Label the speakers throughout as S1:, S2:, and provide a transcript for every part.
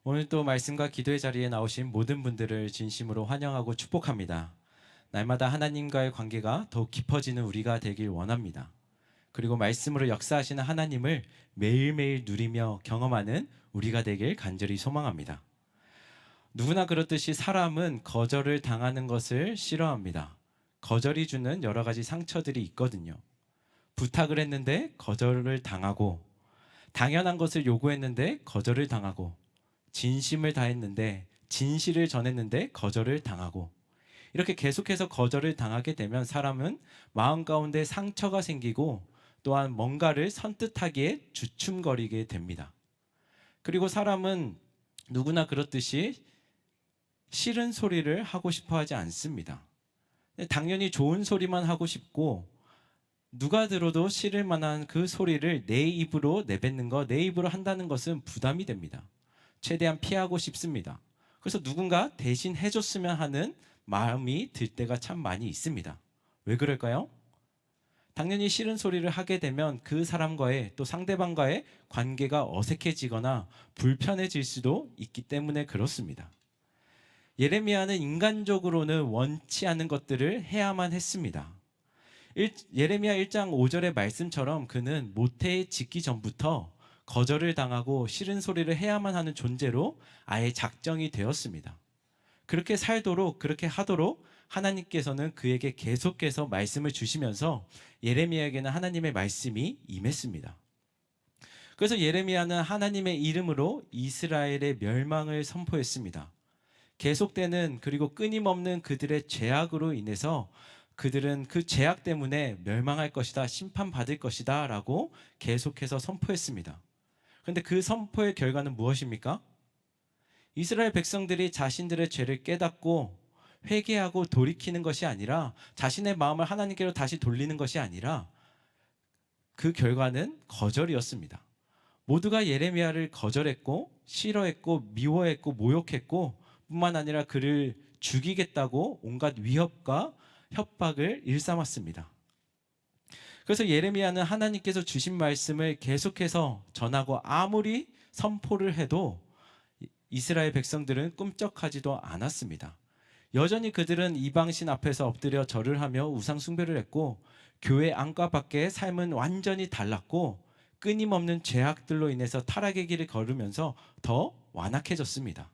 S1: 오늘 또 말씀과 기도의 자리에 나오신 모든 분들을 진심으로 환영하고 축복합니다. 날마다 하나님과의 관계가 더욱 깊어지는 우리가 되길 원합니다. 그리고 말씀으로 역사하시는 하나님을 매일매일 누리며 경험하는 우리가 되길 간절히 소망합니다. 누구나 그렇듯이 사람은 거절을 당하는 것을 싫어합니다. 거절이 주는 여러 가지 상처들이 있거든요. 부탁을 했는데 거절을 당하고, 당연한 것을 요구했는데 거절을 당하고, 진심을 다했는데 진실을 전했는데 거절을 당하고, 이렇게 계속해서 거절을 당하게 되면 사람은 마음 가운데 상처가 생기고 또한 뭔가를 선뜻하기에 주춤거리게 됩니다. 그리고 사람은 누구나 그렇듯이 싫은 소리를 하고 싶어 하지 않습니다. 당연히 좋은 소리만 하고 싶고, 누가 들어도 싫을 만한 그 소리를 내 입으로 내뱉는 것, 내 입으로 한다는 것은 부담이 됩니다. 최대한 피하고 싶습니다. 그래서 누군가 대신 해줬으면 하는 마음이 들 때가 참 많이 있습니다. 왜 그럴까요? 당연히 싫은 소리를 하게 되면 그 사람과의 또 상대방과의 관계가 어색해지거나 불편해질 수도 있기 때문에 그렇습니다. 예레미야는 인간적으로는 원치 않은 것들을 해야만 했습니다. 예레미야 1장 5절의 말씀처럼 그는 모태에 짓기 전부터 거절을 당하고 싫은 소리를 해야만 하는 존재로 아예 작정이 되었습니다. 그렇게 살도록, 그렇게 하도록 하나님께서는 그에게 계속해서 말씀을 주시면서 예레미야에게는 하나님의 말씀이 임했습니다. 그래서 예레미야는 하나님의 이름으로 이스라엘의 멸망을 선포했습니다. 계속되는 그리고 끊임없는 그들의 죄악으로 인해서 그들은 그 죄악 때문에 멸망할 것이다, 심판받을 것이다 라고 계속해서 선포했습니다. 그런데 그 선포의 결과는 무엇입니까? 이스라엘 백성들이 자신들의 죄를 깨닫고 회개하고 돌이키는 것이 아니라, 자신의 마음을 하나님께로 다시 돌리는 것이 아니라 그 결과는 거절이었습니다. 모두가 예레미야를 거절했고 싫어했고 미워했고 모욕했고, 뿐만 아니라 그를 죽이겠다고 온갖 위협과 협박을 일삼았습니다. 그래서 예레미야는 하나님께서 주신 말씀을 계속해서 전하고 아무리 선포를 해도 이스라엘 백성들은 꿈쩍하지도 않았습니다. 여전히 그들은 이방신 앞에서 엎드려 절을 하며 우상 숭배를 했고, 교회 안과 밖의 삶은 완전히 달랐고, 끊임없는 죄악들로 인해서 타락의 길을 걸으면서 더 완악해졌습니다.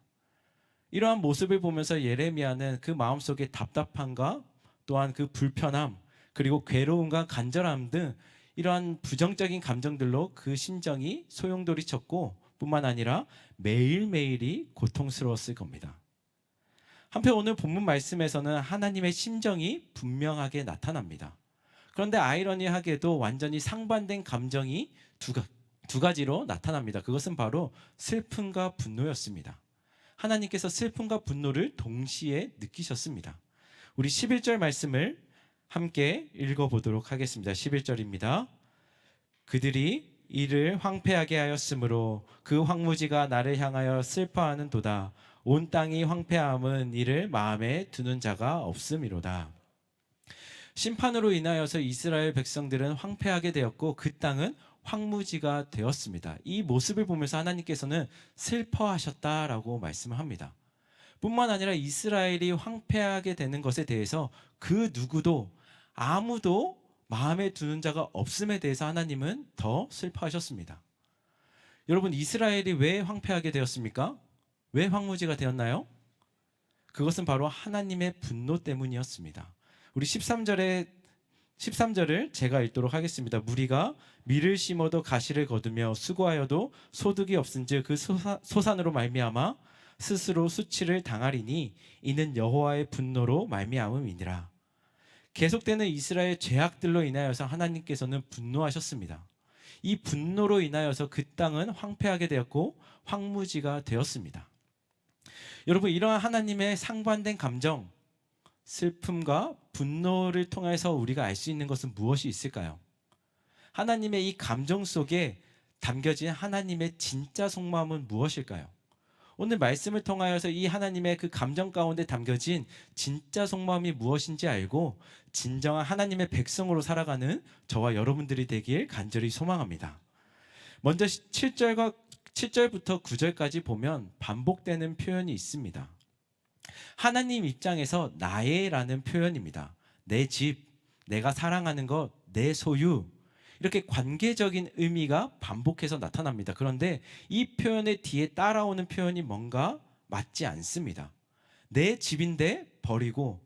S1: 이러한 모습을 보면서 예레미야는 그 마음속에 답답함과 또한 그 불편함, 그리고 괴로움과 간절함 등 이러한 부정적인 감정들로 그 심정이 소용돌이쳤고, 뿐만 아니라 매일매일이 고통스러웠을 겁니다. 한편 오늘 본문 말씀에서는 하나님의 심정이 분명하게 나타납니다. 그런데 아이러니하게도 완전히 상반된 감정이 두 가지로 나타납니다. 그것은 바로 슬픔과 분노였습니다. 하나님께서 슬픔과 분노를 동시에 느끼셨습니다. 우리 11절 말씀을 함께 읽어보도록 하겠습니다. 11절입니다. 그들이 이를 황폐하게 하였으므로 그 황무지가 나를 향하여 슬퍼하는 도다. 온 땅이 황폐함은 이를 마음에 두는 자가 없음이로다. 심판으로 인하여서 이스라엘 백성들은 황폐하게 되었고 그 땅은 황무지가 되었습니다. 이 모습을 보면서 하나님께서는 슬퍼하셨다라고 말씀을 합니다. 뿐만 아니라 이스라엘이 황폐하게 되는 것에 대해서 그 누구도, 아무도 마음에 두는 자가 없음에 대해서 하나님은 더 슬퍼하셨습니다. 여러분, 이스라엘이 왜 황폐하게 되었습니까? 왜 황무지가 되었나요? 그것은 바로 하나님의 분노 때문이었습니다. 우리 13절을 제가 읽도록 하겠습니다. 무리가 밀을 심어도 가시를 거두며 수고하여도 소득이 없은즉 그 소산으로 말미암아 스스로 수치를 당하리니 이는 여호와의 분노로 말미암음이니라. 계속되는 이스라엘 죄악들로 인하여서 하나님께서는 분노하셨습니다. 이 분노로 인하여서 그 땅은 황폐하게 되었고 황무지가 되었습니다. 여러분, 이러한 하나님의 상반된 감정, 슬픔과 분노를 통해서 우리가 알 수 있는 것은 무엇이 있을까요? 하나님의 이 감정 속에 담겨진 하나님의 진짜 속마음은 무엇일까요? 오늘 말씀을 통하여서 이 하나님의 그 감정 가운데 담겨진 진짜 속마음이 무엇인지 알고 진정한 하나님의 백성으로 살아가는 저와 여러분들이 되길 간절히 소망합니다. 먼저 7절부터 9절까지 보면 반복되는 표현이 있습니다. 하나님 입장에서 나의라는 표현입니다. 내 집, 내가 사랑하는 것, 내 소유, 이렇게 관계적인 의미가 반복해서 나타납니다. 그런데 이 표현의 뒤에 따라오는 표현이 뭔가 맞지 않습니다. 내 집인데 버리고,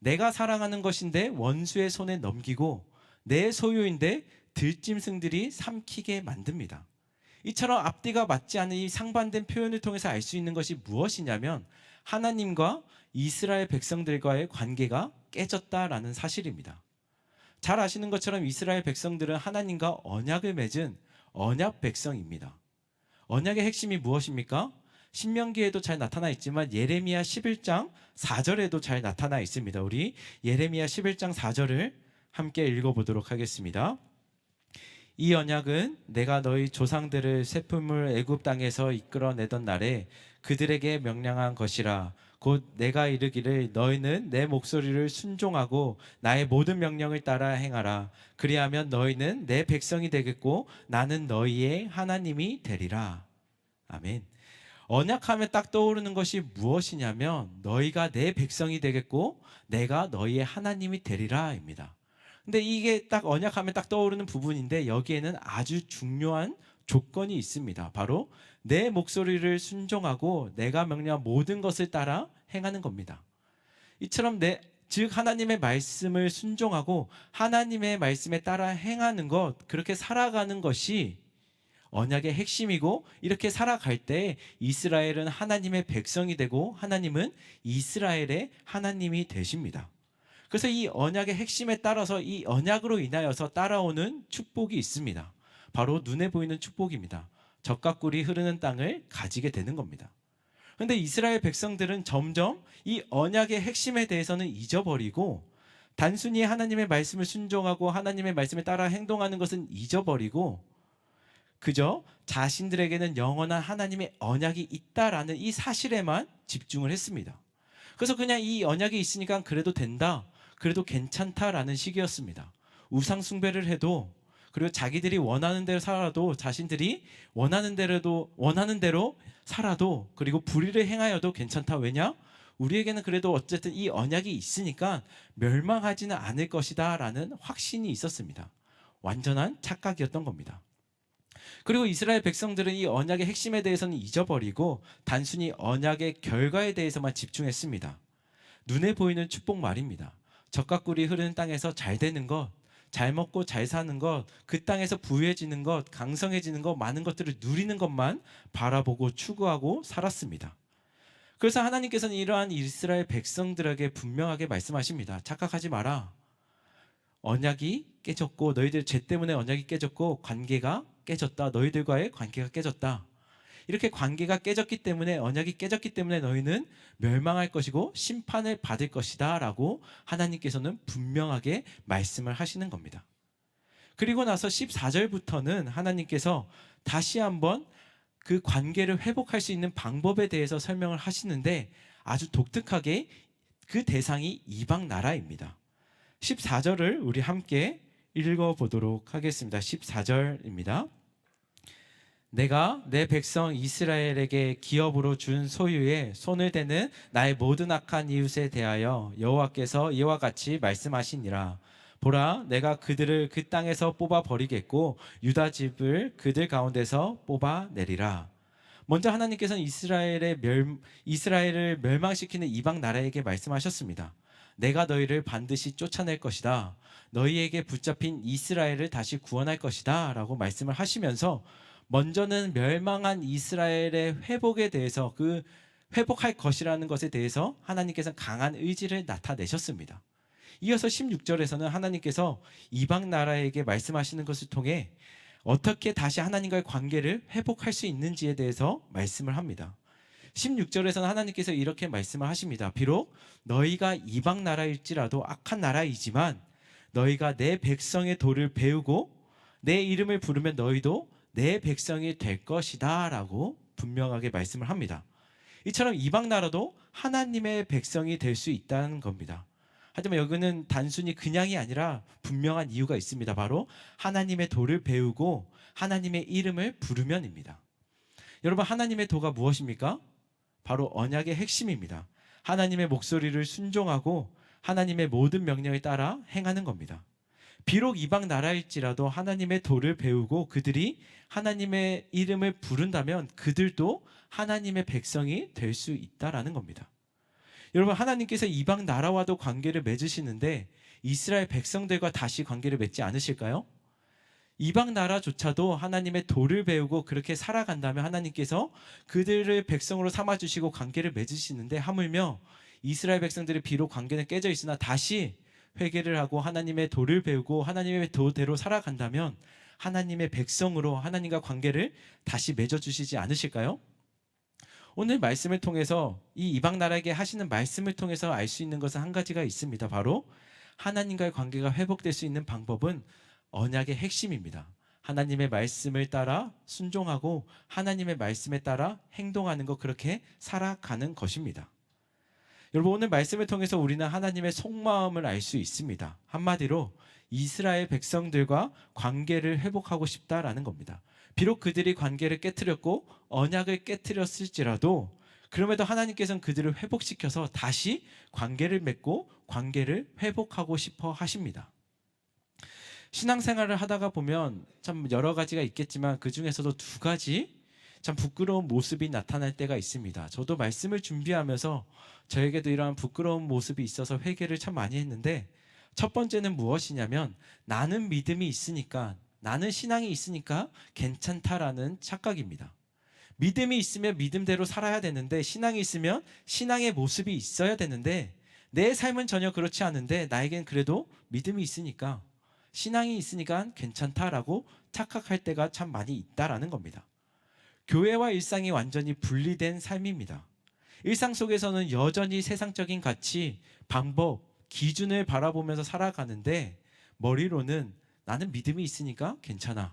S1: 내가 사랑하는 것인데 원수의 손에 넘기고, 내 소유인데 들짐승들이 삼키게 만듭니다. 이처럼 앞뒤가 맞지 않은 이 상반된 표현을 통해서 알 수 있는 것이 무엇이냐면 하나님과 이스라엘 백성들과의 관계가 깨졌다라는 사실입니다. 잘 아시는 것처럼 이스라엘 백성들은 하나님과 언약을 맺은 언약 백성입니다. 언약의 핵심이 무엇입니까? 신명기에도 잘 나타나 있지만 예레미야 11장 4절에도 잘 나타나 있습니다. 우리 예레미야 11장 4절을 함께 읽어보도록 하겠습니다. 이 언약은 내가 너희 조상들을 새 품을 애굽 땅에서 이끌어내던 날에 그들에게 명령한 것이라. 곧 내가 이르기를 너희는 내 목소리를 순종하고 나의 모든 명령을 따라 행하라. 그리하면 너희는 내 백성이 되겠고 나는 너희의 하나님이 되리라. 아멘. 언약하면 딱 떠오르는 것이 무엇이냐면 너희가 내 백성이 되겠고 내가 너희의 하나님이 되리라입니다. 근데 이게 딱 언약하면 딱 떠오르는 부분인데 여기에는 아주 중요한 조건이 있습니다. 바로 내 목소리를 순종하고 내가 명령한 모든 것을 따라 행하는 겁니다. 이처럼 즉 하나님의 말씀을 순종하고 하나님의 말씀에 따라 행하는 것, 그렇게 살아가는 것이 언약의 핵심이고, 이렇게 살아갈 때 이스라엘은 하나님의 백성이 되고 하나님은 이스라엘의 하나님이 되십니다. 그래서 이 언약의 핵심에 따라서 이 언약으로 인하여서 따라오는 축복이 있습니다. 바로 눈에 보이는 축복입니다. 젖과 꿀이 흐르는 땅을 가지게 되는 겁니다. 그런데 이스라엘 백성들은 점점 이 언약의 핵심에 대해서는 잊어버리고, 단순히 하나님의 말씀을 순종하고 하나님의 말씀에 따라 행동하는 것은 잊어버리고, 그저 자신들에게는 영원한 하나님의 언약이 있다라는 이 사실에만 집중을 했습니다. 그래서 그냥 이 언약이 있으니까 그래도 된다, 그래도 괜찮다라는 식이었습니다. 우상 숭배를 해도, 그리고 자기들이 원하는 대로 살아도, 자신들이 원하는 대로 살아도, 그리고 불의를 행하여도 괜찮다. 왜냐? 우리에게는 그래도 어쨌든 이 언약이 있으니까 멸망하지는 않을 것이다 라는 확신이 있었습니다. 완전한 착각이었던 겁니다. 그리고 이스라엘 백성들은 이 언약의 핵심에 대해서는 잊어버리고 단순히 언약의 결과에 대해서만 집중했습니다. 눈에 보이는 축복 말입니다. 젖과 꿀이 흐르는 땅에서 잘 되는 것, 잘 먹고 잘 사는 것, 그 땅에서 부유해지는 것, 강성해지는 것, 많은 것들을 누리는 것만 바라보고 추구하고 살았습니다. 그래서 하나님께서는 이러한 이스라엘 백성들에게 분명하게 말씀하십니다. 착각하지 마라. 언약이 깨졌고, 너희들 죄 때문에 언약이 깨졌고 관계가 깨졌다. 너희들과의 관계가 깨졌다. 이렇게 관계가 깨졌기 때문에, 언약이 깨졌기 때문에 너희는 멸망할 것이고 심판을 받을 것이다 라고 하나님께서는 분명하게 말씀을 하시는 겁니다. 그리고 나서 14절부터는 하나님께서 다시 한번 그 관계를 회복할 수 있는 방법에 대해서 설명을 하시는데, 아주 독특하게 그 대상이 이방 나라입니다. 14절을 우리 함께 읽어보도록 하겠습니다. 14절입니다. 내가 내 백성 이스라엘에게 기업으로 준 소유에 손을 대는 나의 모든 악한 이웃에 대하여 여호와께서 이와 같이 말씀하시니라. 보라, 내가 그들을 그 땅에서 뽑아 버리겠고 유다 집을 그들 가운데서 뽑아 내리라. 먼저 하나님께서는 이스라엘을 멸망시키는 이방 나라에게 말씀하셨습니다. 내가 너희를 반드시 쫓아낼 것이다. 너희에게 붙잡힌 이스라엘을 다시 구원할 것이다 라고 말씀을 하시면서, 먼저는 멸망한 이스라엘의 회복에 대해서, 그 회복할 것이라는 것에 대해서 하나님께서는 강한 의지를 나타내셨습니다. 이어서 16절에서는 하나님께서 이방 나라에게 말씀하시는 것을 통해 어떻게 다시 하나님과의 관계를 회복할 수 있는지에 대해서 말씀을 합니다. 16절에서는 하나님께서 이렇게 말씀을 하십니다. 비록 너희가 이방 나라일지라도, 악한 나라이지만 너희가 내 백성의 도를 배우고 내 이름을 부르면 너희도 내 백성이 될 것이다 라고 분명하게 말씀을 합니다. 이처럼 이방 나라도 하나님의 백성이 될 수 있다는 겁니다. 하지만 여기는 단순히 그냥이 아니라 분명한 이유가 있습니다. 바로 하나님의 도를 배우고 하나님의 이름을 부르면입니다. 여러분, 하나님의 도가 무엇입니까? 바로 언약의 핵심입니다. 하나님의 목소리를 순종하고 하나님의 모든 명령에 따라 행하는 겁니다. 비록 이방 나라일지라도 하나님의 도를 배우고 그들이 하나님의 이름을 부른다면 그들도 하나님의 백성이 될 수 있다라는 겁니다. 여러분, 하나님께서 이방 나라와도 관계를 맺으시는데 이스라엘 백성들과 다시 관계를 맺지 않으실까요? 이방 나라조차도 하나님의 도를 배우고 그렇게 살아간다면 하나님께서 그들을 백성으로 삼아주시고 관계를 맺으시는데, 하물며 이스라엘 백성들이 비록 관계는 깨져 있으나 다시 회개를 하고 하나님의 도를 배우고 하나님의 도대로 살아간다면 하나님의 백성으로 하나님과 관계를 다시 맺어주시지 않으실까요? 오늘 말씀을 통해서 이 이방 나라에게 하시는 말씀을 통해서 알 수 있는 것은 한 가지가 있습니다. 바로 하나님과의 관계가 회복될 수 있는 방법은 언약의 핵심입니다. 하나님의 말씀을 따라 순종하고 하나님의 말씀에 따라 행동하는 것, 그렇게 살아가는 것입니다. 여러분, 오늘 말씀을 통해서 우리는 하나님의 속마음을 알 수 있습니다. 한마디로 이스라엘 백성들과 관계를 회복하고 싶다라는 겁니다. 비록 그들이 관계를 깨트렸고 언약을 깨트렸을지라도 그럼에도 하나님께서는 그들을 회복시켜서 다시 관계를 맺고 관계를 회복하고 싶어 하십니다. 신앙생활을 하다가 보면 참 여러 가지가 있겠지만 그 중에서도 두 가지 참 부끄러운 모습이 나타날 때가 있습니다. 저도 말씀을 준비하면서 저에게도 이러한 부끄러운 모습이 있어서 회개를 참 많이 했는데, 첫 번째는 무엇이냐면 나는 믿음이 있으니까, 나는 신앙이 있으니까 괜찮다라는 착각입니다. 믿음이 있으면 믿음대로 살아야 되는데, 신앙이 있으면 신앙의 모습이 있어야 되는데, 내 삶은 전혀 그렇지 않은데 나에겐 그래도 믿음이 있으니까, 신앙이 있으니까 괜찮다라고 착각할 때가 참 많이 있다라는 겁니다. 교회와 일상이 완전히 분리된 삶입니다. 일상 속에서는 여전히 세상적인 가치, 방법, 기준을 바라보면서 살아가는데 머리로는 나는 믿음이 있으니까 괜찮아.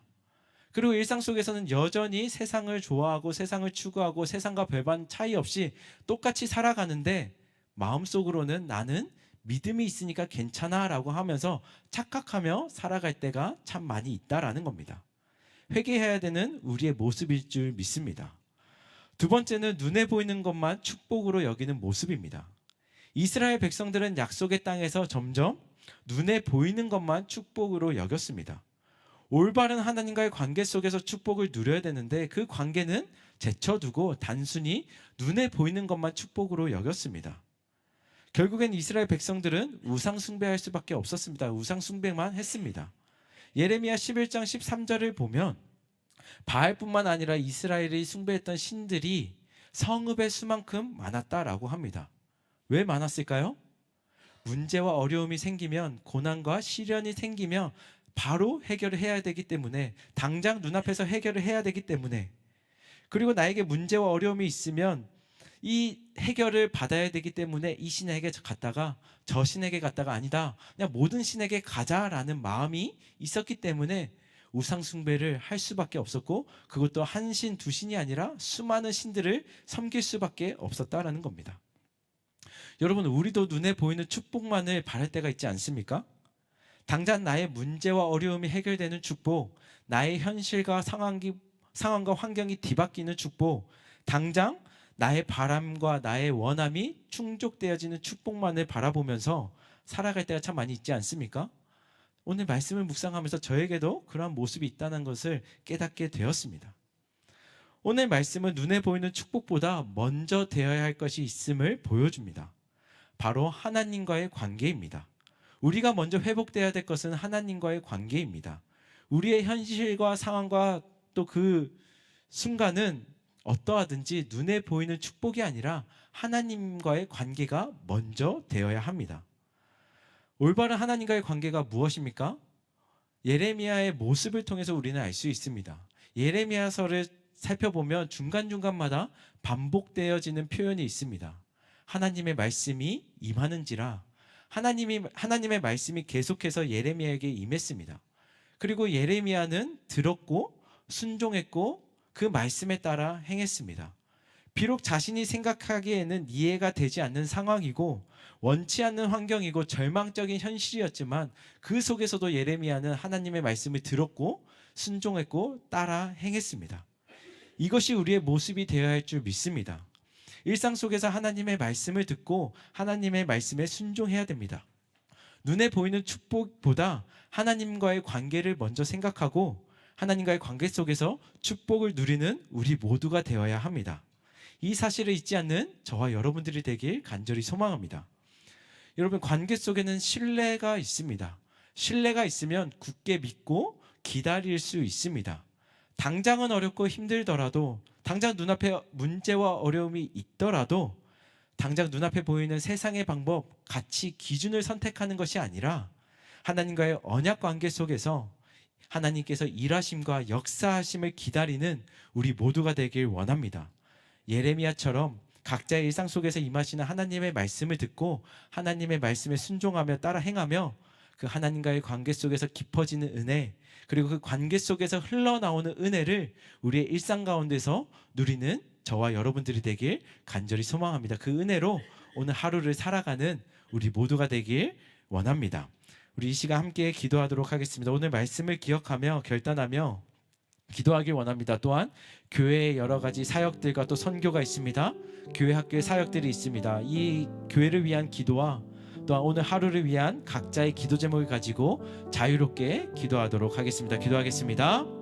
S1: 그리고 일상 속에서는 여전히 세상을 좋아하고 세상을 추구하고 세상과 별반 차이 없이 똑같이 살아가는데 마음속으로는 나는 믿음이 있으니까 괜찮아 라고 하면서 착각하며 살아갈 때가 참 많이 있다라는 겁니다. 회개해야 되는 우리의 모습일 줄 믿습니다. 두 번째는 눈에 보이는 것만 축복으로 여기는 모습입니다. 이스라엘 백성들은 약속의 땅에서 점점 눈에 보이는 것만 축복으로 여겼습니다. 올바른 하나님과의 관계 속에서 축복을 누려야 되는데 그 관계는 제쳐두고 단순히 눈에 보이는 것만 축복으로 여겼습니다. 결국엔 이스라엘 백성들은 우상 숭배할 수밖에 없었습니다. 우상 숭배만 했습니다. 예레미야 11장 13절을 보면 바알뿐만 아니라 이스라엘이 숭배했던 신들이 성읍의 수만큼 많았다라고 합니다. 왜 많았을까요? 문제와 어려움이 생기면, 고난과 시련이 생기면 바로 해결을 해야 되기 때문에, 당장 눈앞에서 해결을 해야 되기 때문에, 그리고 나에게 문제와 어려움이 있으면 이 해결을 받아야 되기 때문에 이 신에게 갔다가 저 신에게 갔다가 아니다, 그냥 모든 신에게 가자라는 마음이 있었기 때문에 우상 숭배를 할 수밖에 없었고, 그것도 한 신, 두 신이 아니라 수많은 신들을 섬길 수밖에 없었다라는 겁니다. 여러분, 우리도 눈에 보이는 축복만을 바랄 때가 있지 않습니까? 당장 나의 문제와 어려움이 해결되는 축복, 나의 현실과 상황과 환경이 뒤바뀌는 축복, 당장 나의 바람과 나의 원함이 충족되어지는 축복만을 바라보면서 살아갈 때가 참 많이 있지 않습니까? 오늘 말씀을 묵상하면서 저에게도 그러한 모습이 있다는 것을 깨닫게 되었습니다. 오늘 말씀은 눈에 보이는 축복보다 먼저 되어야 할 것이 있음을 보여줍니다. 바로 하나님과의 관계입니다. 우리가 먼저 회복되어야 될 것은 하나님과의 관계입니다. 우리의 현실과 상황과 또 그 순간은 어떠하든지 눈에 보이는 축복이 아니라 하나님과의 관계가 먼저 되어야 합니다. 올바른 하나님과의 관계가 무엇입니까? 예레미야의 모습을 통해서 우리는 알 수 있습니다. 예레미야서를 살펴보면 중간중간마다 반복되어지는 표현이 있습니다. 하나님의 말씀이 임하는지라, 하나님의 말씀이 계속해서 예레미야에게 임했습니다. 그리고 예레미야는 들었고 순종했고 그 말씀에 따라 행했습니다. 비록 자신이 생각하기에는 이해가 되지 않는 상황이고 원치 않는 환경이고 절망적인 현실이었지만 그 속에서도 예레미야는 하나님의 말씀을 들었고 순종했고 따라 행했습니다. 이것이 우리의 모습이 되어야 할 줄 믿습니다. 일상 속에서 하나님의 말씀을 듣고 하나님의 말씀에 순종해야 됩니다. 눈에 보이는 축복보다 하나님과의 관계를 먼저 생각하고 하나님과의 관계 속에서 축복을 누리는 우리 모두가 되어야 합니다. 이 사실을 잊지 않는 저와 여러분들이 되길 간절히 소망합니다. 여러분, 관계 속에는 신뢰가 있습니다. 신뢰가 있으면 굳게 믿고 기다릴 수 있습니다. 당장은 어렵고 힘들더라도, 당장 눈앞에 문제와 어려움이 있더라도 당장 눈앞에 보이는 세상의 방법, 가치, 기준을 선택하는 것이 아니라 하나님과의 언약 관계 속에서 하나님께서 일하심과 역사하심을 기다리는 우리 모두가 되길 원합니다. 예레미야처럼 각자의 일상 속에서 임하시는 하나님의 말씀을 듣고 하나님의 말씀에 순종하며 따라 행하며 그 하나님과의 관계 속에서 깊어지는 은혜, 그리고 그 관계 속에서 흘러나오는 은혜를 우리의 일상 가운데서 누리는 저와 여러분들이 되길 간절히 소망합니다. 그 은혜로 오늘 하루를 살아가는 우리 모두가 되길 원합니다. 우리 이 시간 함께 기도하도록 하겠습니다. 오늘 말씀을 기억하며 결단하며 기도하길 원합니다. 또한 교회의 여러 가지 사역들과 또 선교가 있습니다. 교회 학교의 사역들이 있습니다. 이 교회를 위한 기도와 또한 오늘 하루를 위한 각자의 기도 제목을 가지고 자유롭게 기도하도록 하겠습니다. 기도하겠습니다.